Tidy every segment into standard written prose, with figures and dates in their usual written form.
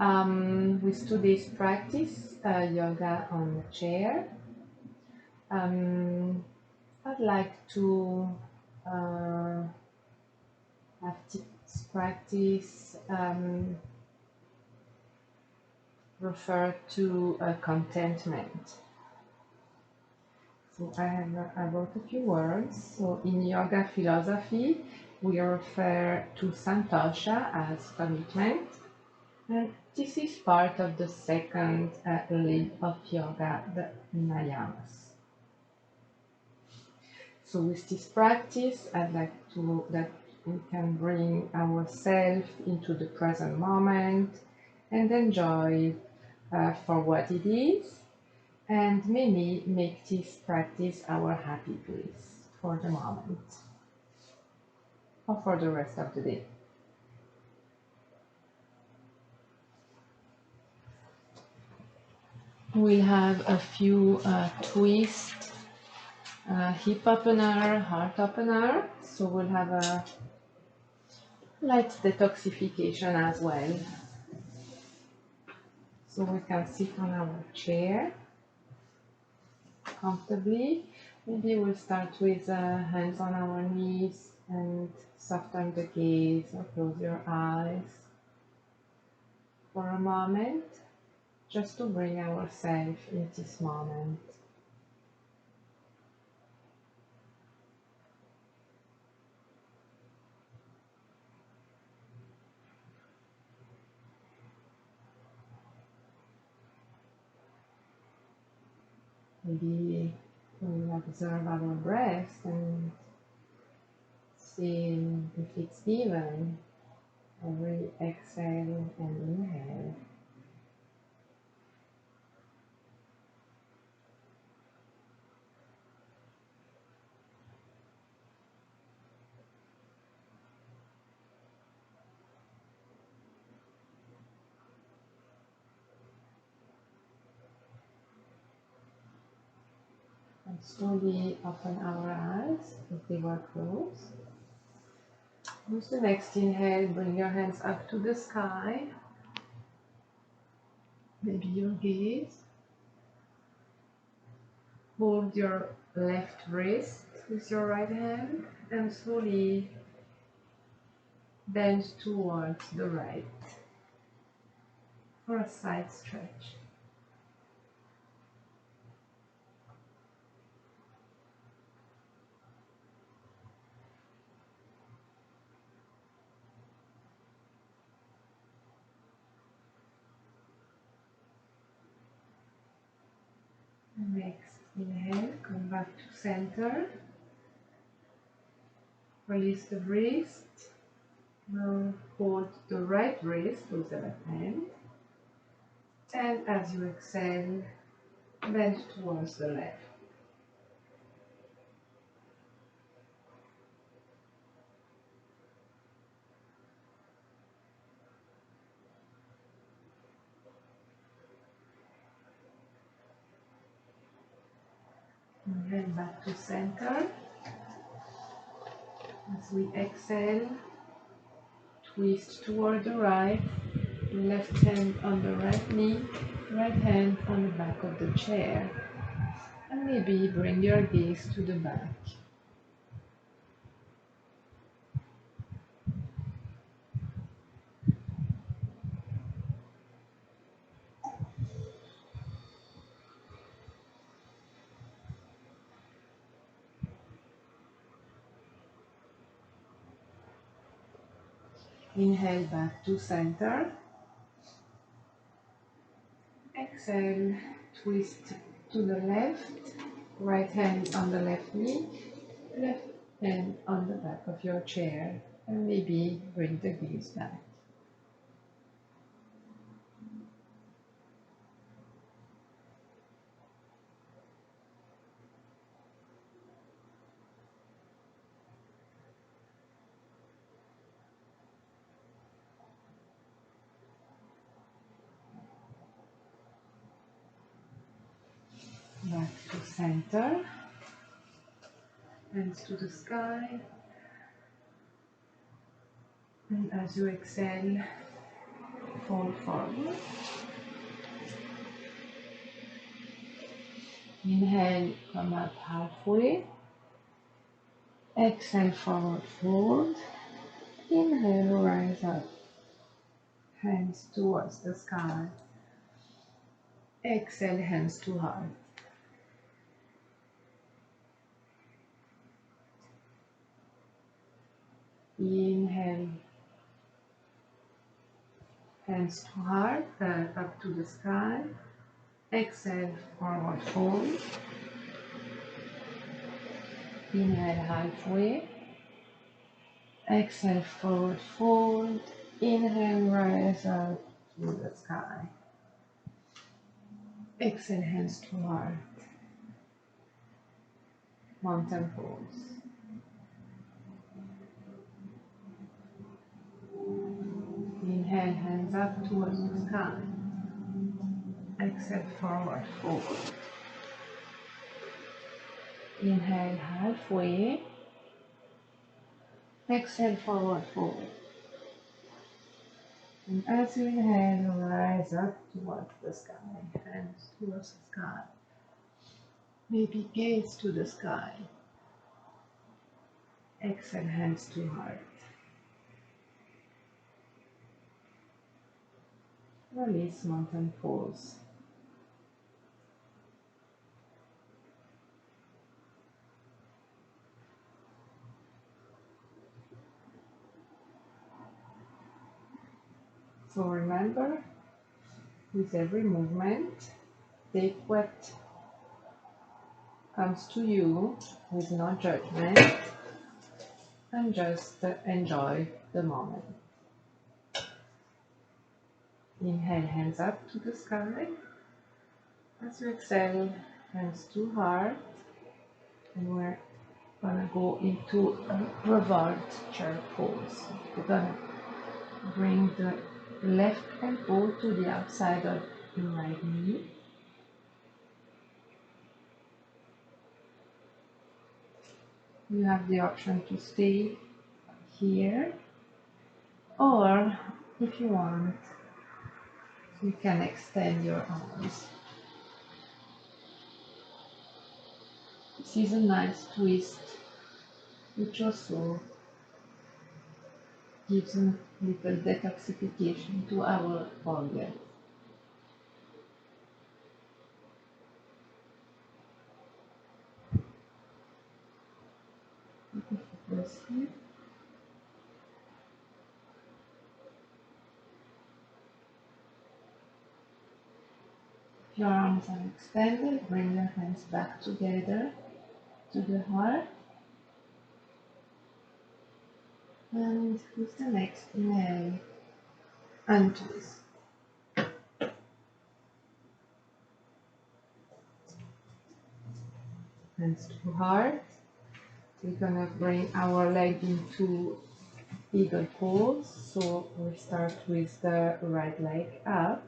With today's practice, yoga on the chair, I'd like to uh, have this practice refer to contentment. So I wrote a few words. So in yoga philosophy, we refer to Santocha as commitment. And this is part of the second leg of yoga, the nayamas. So with this practice, I'd like to that we can bring ourselves into the present moment and enjoy for what it is, and maybe make this practice our happy place for the moment or for the rest of the day. We'll have a few twists, hip opener, heart opener. So we'll have a light detoxification as well. So we can sit on our chair comfortably. Maybe we'll start with hands on our knees and soften the gaze or close your eyes for a moment, just to bring ourselves in this moment. Maybe we'll observe our breath and see if it's even every exhale and inhale. And slowly open our eyes if they were closed. With the next inhale, bring your hands up to the sky. Maybe your gaze. Hold your left wrist with your right hand and slowly bend towards the right for a side stretch. Next inhale, come back to center. Release the wrist. Now hold the right wrist with the left hand. And as you exhale, bend towards the left. Inhale back to center. As we exhale, twist toward the right, left hand on the right knee, right hand on the back of the chair. And maybe bring your gaze to the back. Inhale back to center. Exhale, twist to the left, right hand on the left knee, left hand on the back of your chair, and maybe bring the gaze back. Back to center, hands to the sky, and as you exhale, fold forward. Inhale, come up halfway. Exhale, forward fold. Inhale, rise up. Hands towards the sky. Exhale, hands to heart. Inhale, hands to heart, up to the sky. Exhale, forward fold. Inhale, halfway. Exhale, forward fold. Inhale, rise up to the sky. Exhale, hands to heart. Mountain pose. Inhale, hands up towards the sky. Exhale, forward fold. Inhale, halfway. Exhale, forward fold. And as you inhale, rise up towards the sky, hands towards the sky. Maybe gaze to the sky. Exhale, hands to heart. Release, mountain pose. So remember, with every movement, take what comes to you with no judgment and just enjoy the moment. Inhale, hands up to the sky. As you exhale, hands to heart. And we're gonna go into a reversed chair pose. We're gonna bring the left elbow to the outside of the right knee. You have the option to stay here, or if you want, you can extend your arms. This is a nice twist, which also gives a little detoxification to our organs. If your arms are extended, bring your hands back together to the heart. And with the next inhale, untwist. Hands to heart. We're gonna bring our leg into eagle pose. So we start with the right leg up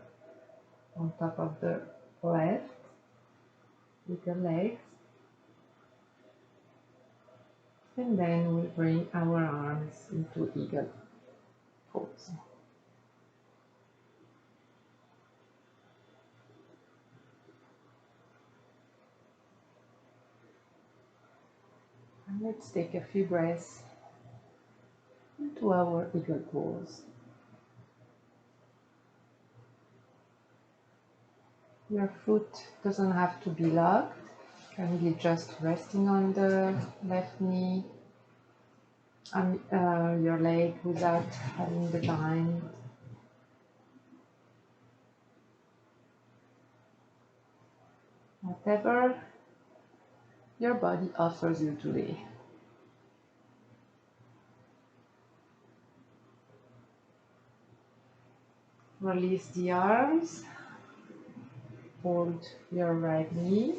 on top of the left, eagle legs. And then we bring our arms into eagle pose. And let's take a few breaths into our eagle pose. Your foot doesn't have to be locked, it can be just resting on the left knee, and your leg without having the bind. Whatever your body offers you today. Release the arms, hold your right knee,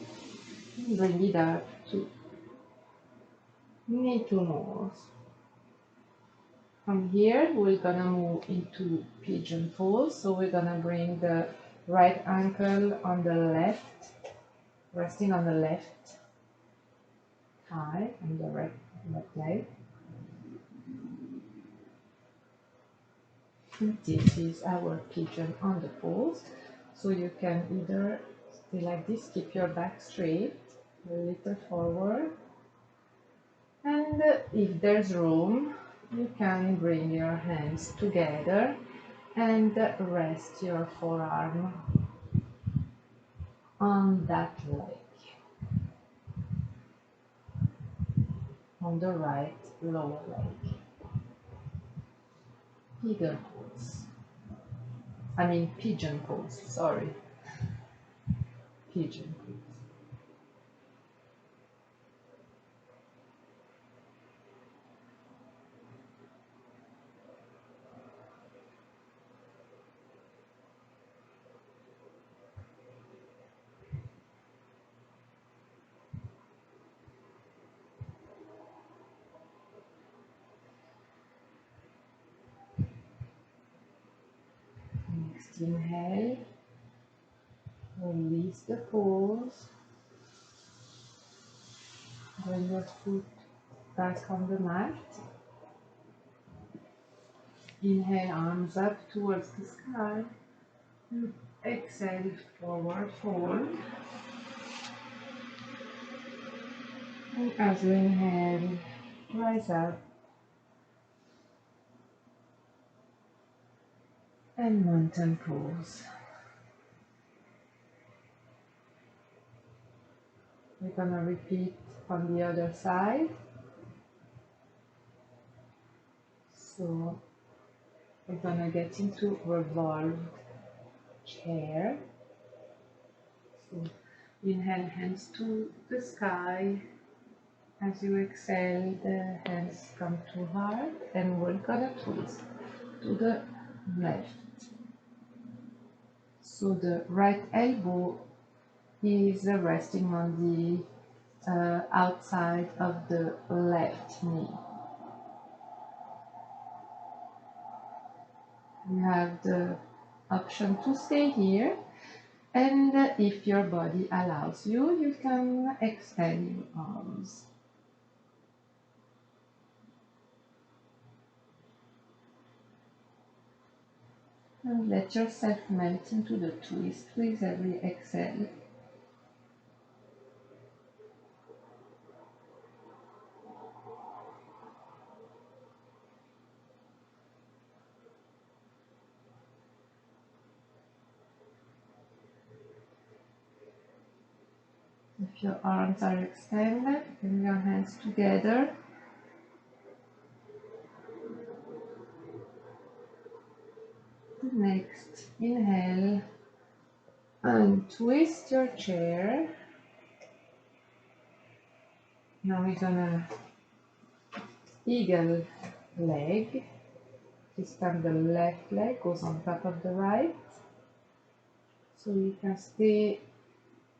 and bring it up to knee to nose. From here, we're gonna move into pigeon pose. So we're gonna bring the right ankle on the left, resting on the left thigh and the left leg. And this is our pigeon on the pose. So you can either stay like this, keep your back straight, a little forward, and if there's room, you can bring your hands together and rest your forearm on that leg, on the right lower leg. Eagle pose. I mean pigeon pose, sorry. Pigeon pose. Next inhale, release the pose, bring your foot back on the mat. Inhale, arms up towards the sky. Exhale, forward fold. And as you inhale, rise up and mountain pose. We're gonna repeat on the other side. So we're gonna get into revolved chair. So inhale, hands to the sky. As you exhale, the hands come to heart, and we're gonna twist to the left. So the right elbow is resting on the outside of the left knee. You have the option to stay here, and if your body allows you, you can extend your arms. And let yourself melt into the twist with every exhale. If your arms are extended, bring your hands together. The next inhale, and twist your chair. Now we're gonna eagle leg. This time the left leg goes on top of the right. So you can stay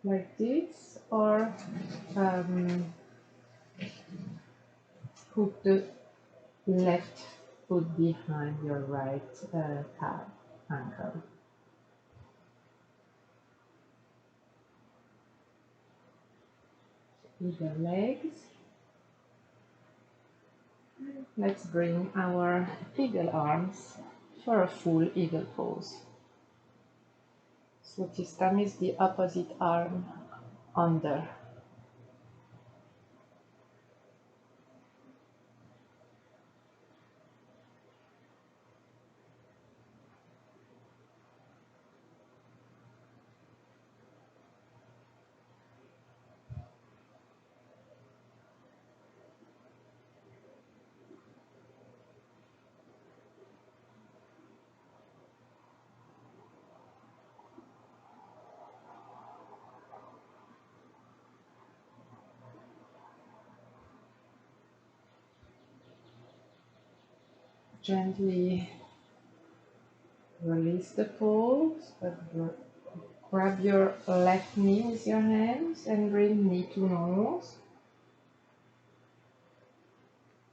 like this, or put the left foot behind your right calf, ankle. Eagle legs. Let's bring our eagle arms for a full eagle pose. So this time is the opposite arm under. Gently release the pose, but grab your left knee with your hands and bring knee to nose.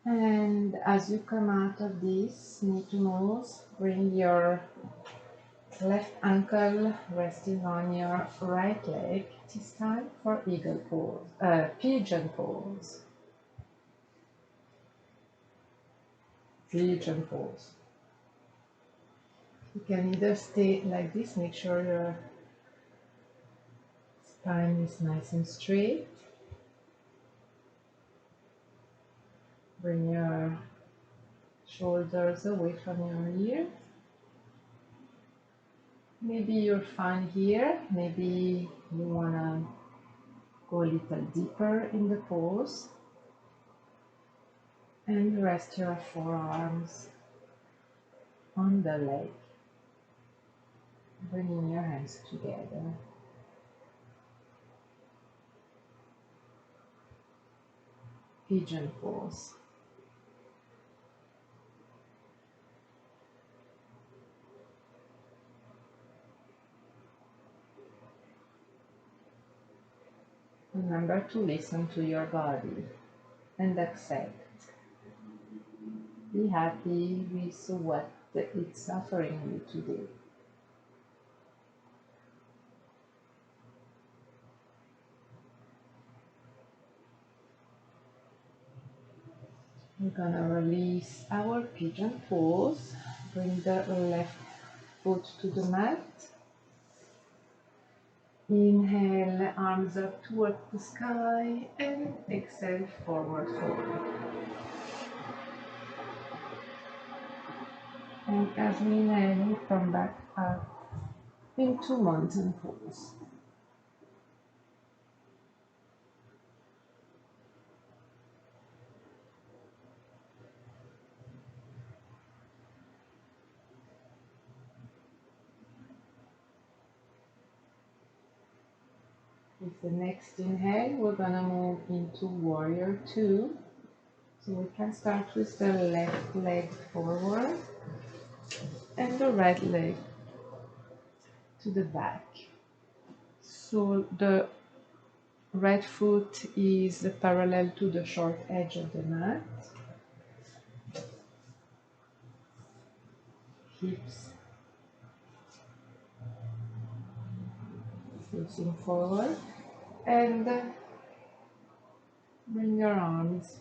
And as you come out of this knee to nose, bring your left ankle resting on your right leg. This time for eagle pose, pigeon pose. Pigeon pose. You can either stay like this, make sure your spine is nice and straight. Bring your shoulders away from your ears. Maybe you're fine here. Maybe you want to go a little deeper in the pose. And rest your forearms on the leg. Bringing your hands together. Pigeon pose. Remember to listen to your body and accept. Be happy with what it's offering you today. We're gonna release our pigeon pose. Bring the left foot to the mat. Inhale, arms up towards the sky, and exhale, forward fold. And as we inhale, we come back up into mountain pose. With the next inhale, we're gonna move into warrior two. So we can start with the left leg forward and the right leg to the back. So the right foot is parallel to the short edge of the mat. Hips facing forward, and bring your arms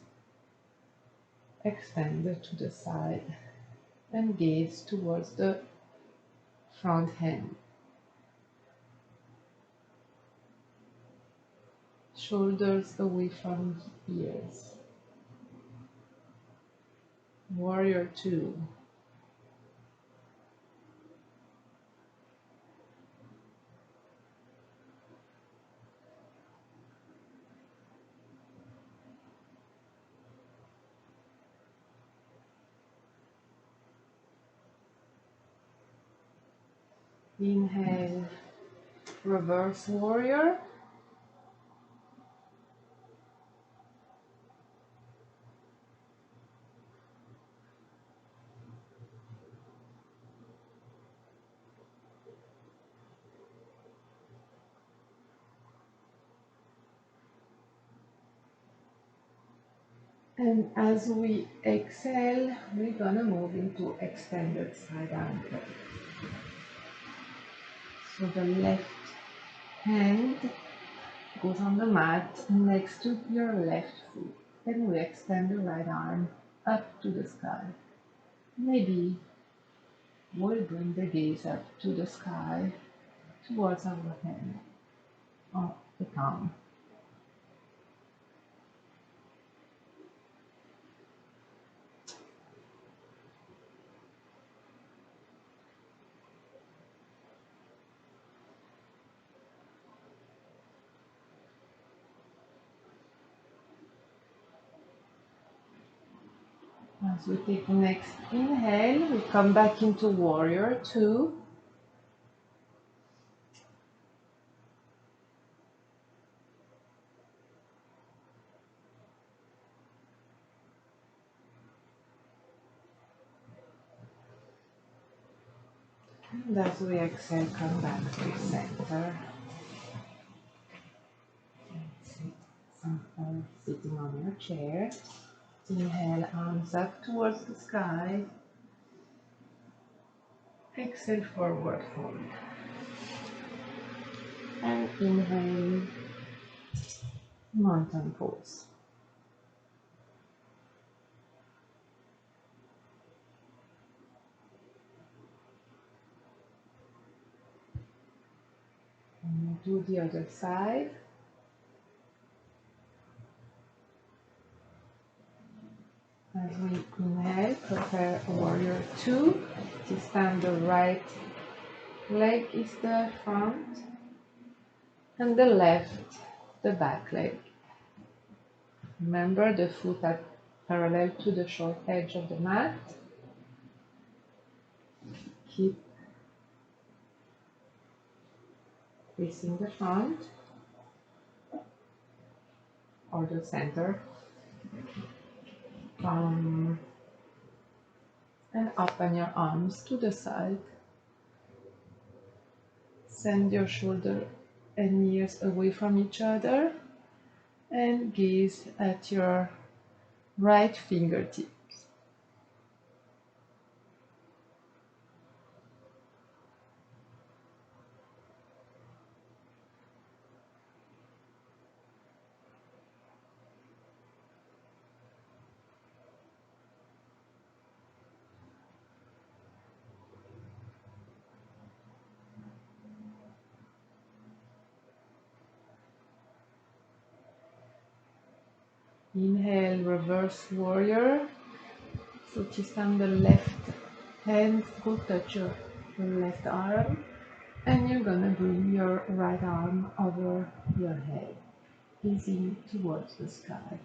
extended to the side and gaze towards the front hand. Shoulders away from ears. Warrior two. Inhale, reverse warrior. And as we exhale, we're gonna move into extended side angle. So the left hand goes on the mat next to your left foot. And we extend the right arm up to the sky. Maybe we'll bring the gaze up to the sky towards our hand or the palm. As we take the next inhale, we come back into warrior two. And as we exhale, come back to center. Sitting on your chair. Inhale, arms up towards the sky. Exhale, forward fold. And inhale, mountain pose. do the other side. As we inhale, prepare warrior two. This time the right leg is the front and the left the back leg. Remember the foot are parallel to the short edge of the mat. Keep facing the front or the center. And open your arms to the side. Send your shoulder and ears away from each other and gaze at your right fingertip. Inhale, reverse warrior. So just on the left hand, go touch your left arm, and you're gonna bring your right arm over your head, gazing towards the sky.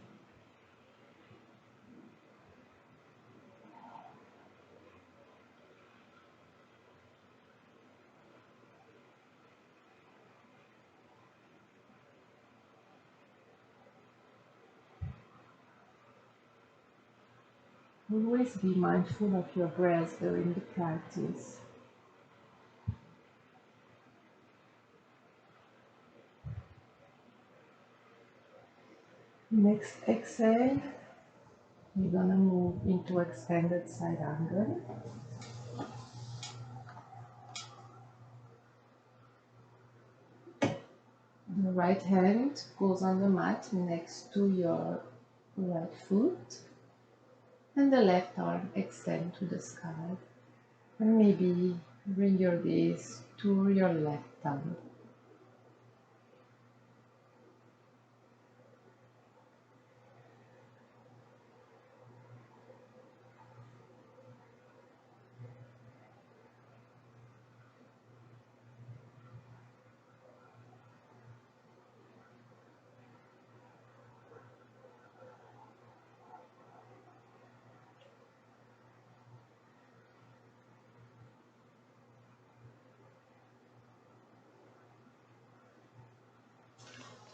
Always be mindful of your breath during the practice. Next exhale, we're gonna move into extended side angle. The right hand goes on the mat next to your right foot, and the left arm extends to the sky. And maybe bring your gaze to your left thumb.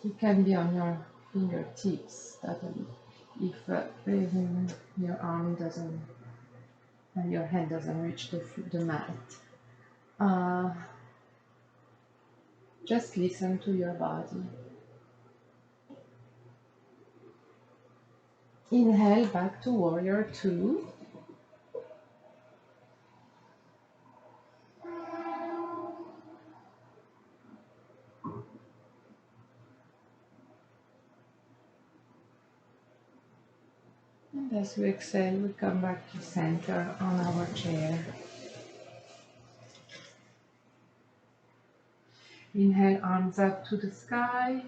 It can be on your fingertips, totally. If your arm doesn't and your head doesn't reach the mat. Just listen to your body. Inhale back to warrior two. And as we exhale, we come back to center on our chair. Inhale, arms up to the sky.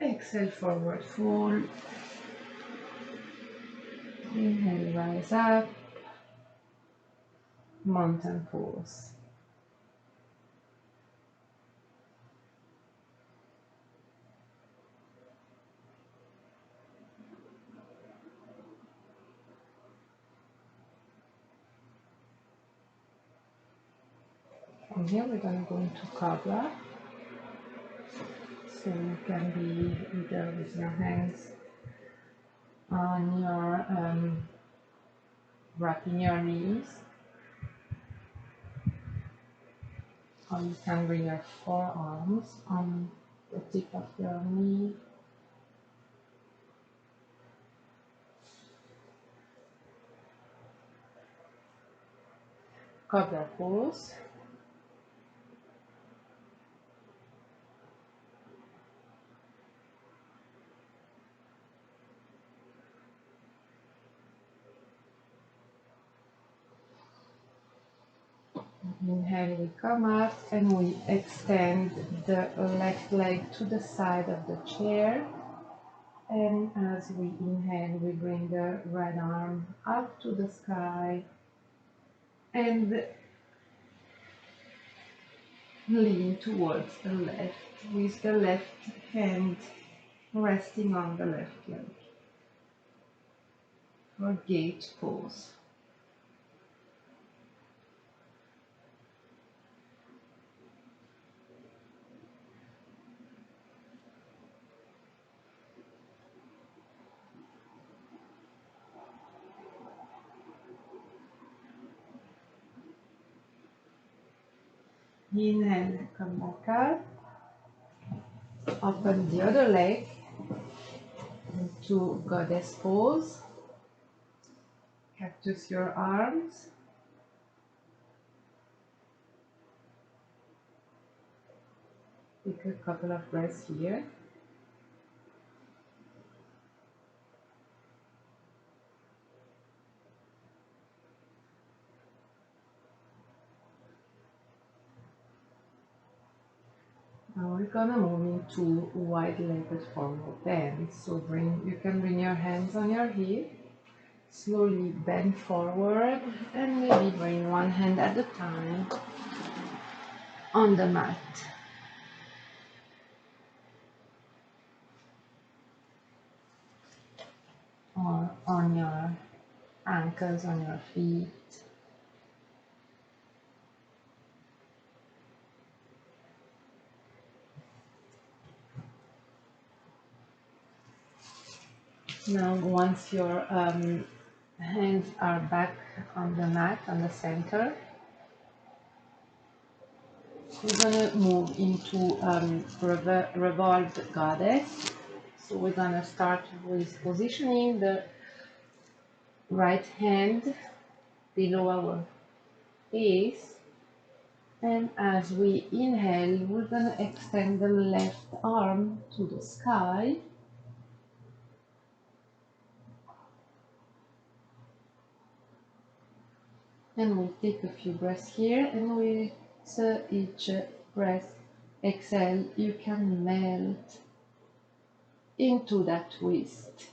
Exhale, forward fold. Inhale, rise up. Mountain pose. From here, we're going to go into Cobra. So you can be either with your hands on your, wrapping your knees, or you can bring your forearms on the tip of your knee. Cobra pose. Inhale, we come up and we extend the left leg to the side of the chair. And as we inhale, we bring the right arm up to the sky and lean towards the left with the left hand resting on the left leg for gate pose. Inhale, come back up. Open the other leg into goddess pose. Cactus your arms. Take a couple of breaths here. Now we're gonna move into wide-legged forward bend. So you can bring your hands on your hip, slowly bend forward, and maybe bring one hand at a time on the mat. Or on your ankles, on your feet. Now, once your hands are back on the mat, on the center, we're gonna move into revolved goddess. So we're gonna start with positioning the right hand below our face, and as we inhale, we're gonna extend the left arm to the sky. And we'll take a few breaths here, and with each breath, exhale, you can melt into that twist.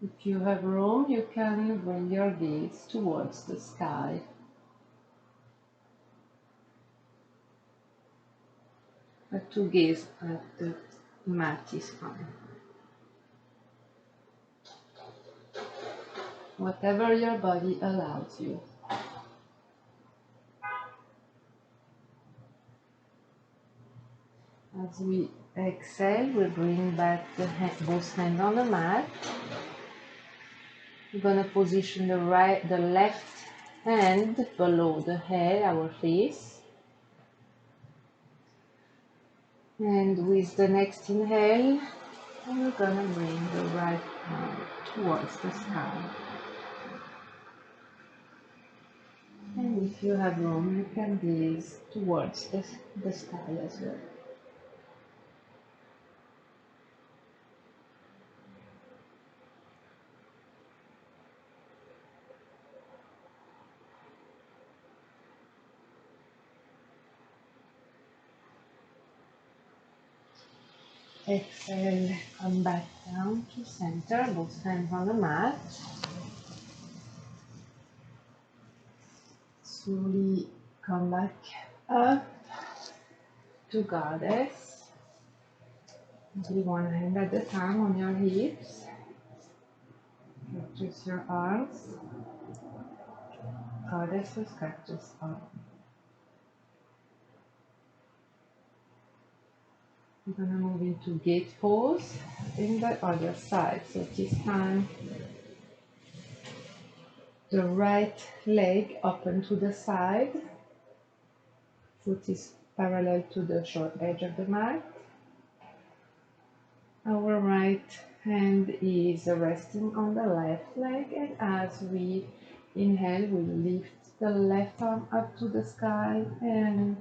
If you have room, you can bring your gaze towards the sky. But to gaze at the mat is fine. Whatever your body allows you. As we exhale, we bring back both hands on the mat. We're going to position the left hand below the head, our face. And with the next inhale, we're going to bring the right arm towards the sky. And if you have room, you can gaze towards the sky as well. Exhale, come back down to center, both hands on the mat. Slowly come back up to goddess. Do one hand at a time on your hips. Cactus your arms. Goddess with cactus arm. We're gonna move into gate pose in the other side. So this time, the right leg open to the side. Foot is parallel to the short edge of the mat. Our right hand is resting on the left leg, and as we inhale, we lift the left arm up to the sky and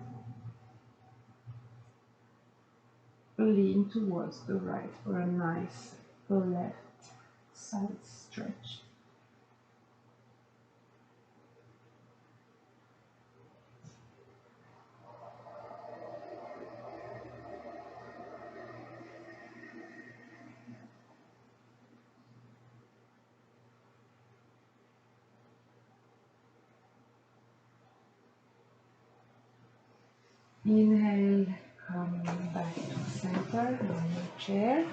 lean towards the right for a nice left side stretch. Inhale, come back to center on your chair,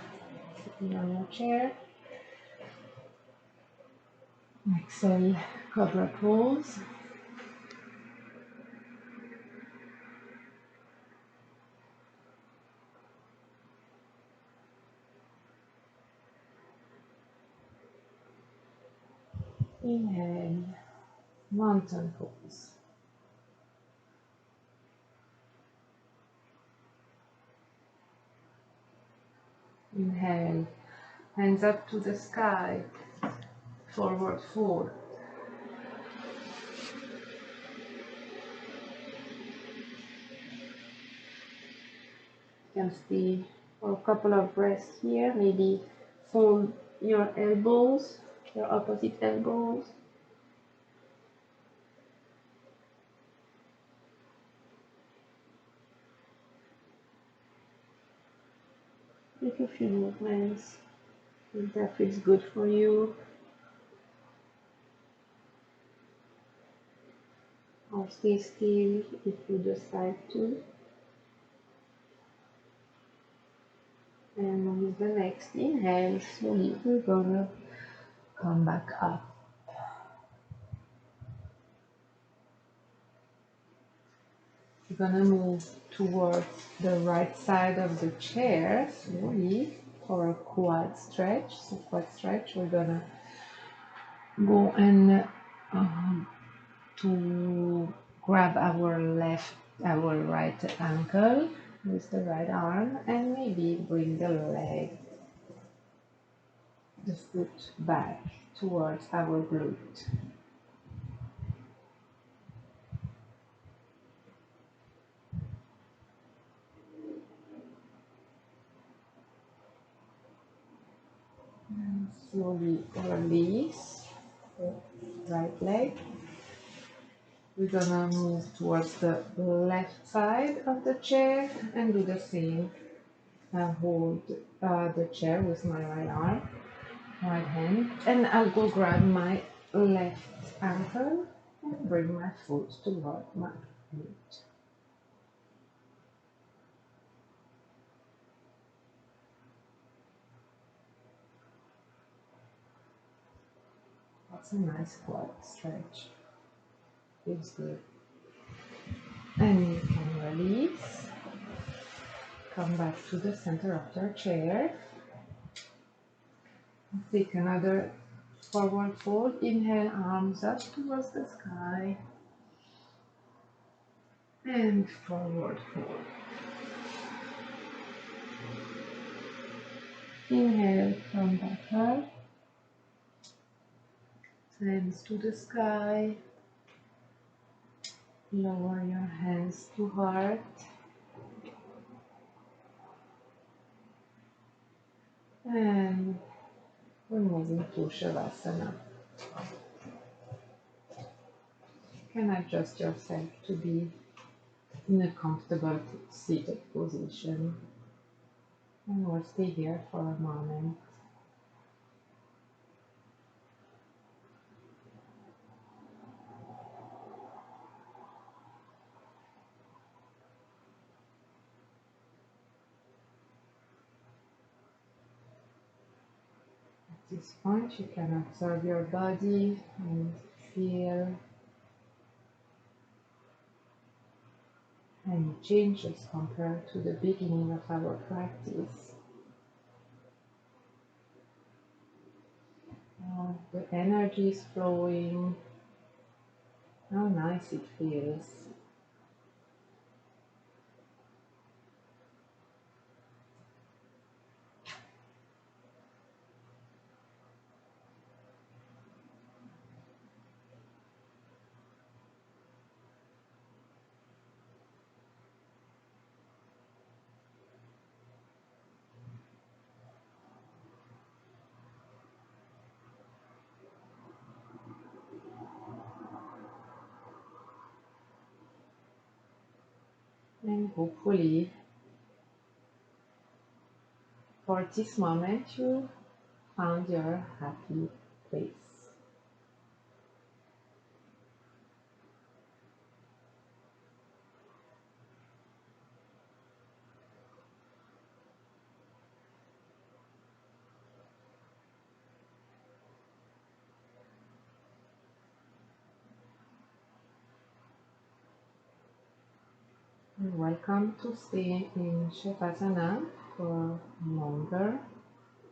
sitting on your chair. Exhale, cobra pose. Inhale, mountain pose. Inhale, hands up to the sky, forward fold. You can stay for a couple of breaths here, maybe fold your elbows, your opposite elbows. Make a few movements if that feels good for you. Or stay still if you decide to. And with the next inhale, slowly we're gonna come back up. We're gonna move towards the right side of the chair slowly for a quad stretch. So quad stretch, we're gonna go and to grab our right ankle with the right arm and maybe bring the leg, the foot back towards our glute. And slowly release the right leg. We're gonna move towards the left side of the chair and do the same. Hold the chair with my right arm, right hand, and I'll go grab my left ankle and bring my foot toward my glute. That's a nice quad stretch. Feels good. And you can release. Come back to the center of your chair. Take another forward fold. Inhale, arms up towards the sky. And forward fold. Inhale, come back up. Hands to the sky. Lower your hands to heart. And we're moving to Shavasana. You can adjust yourself to be in a comfortable seated position. And we'll stay here for a moment. At this point, you can observe your body and feel any changes compared to the beginning of our practice. The energy is flowing. How nice it feels. And hopefully, for this moment, you found your happy place. You're welcome to stay in Shavasana for longer.